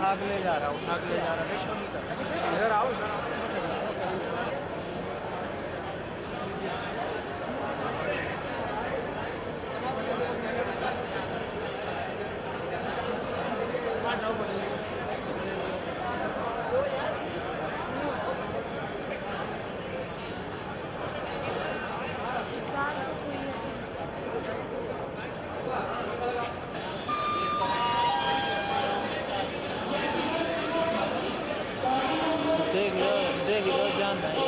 उठा के ले जा रहा हूँ, उठा के ले जा रहा है। इधर आओ, इधर आओ। देख लो जान भाई।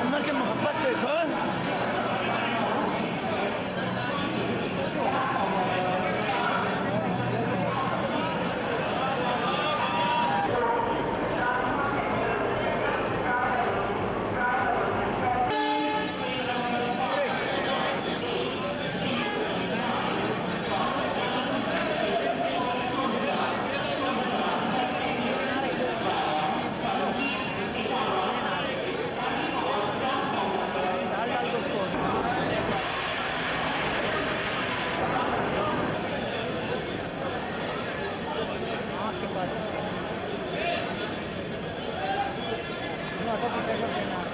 उम्र की मोहब्बत देखो। ऑटो पीछे कर देना।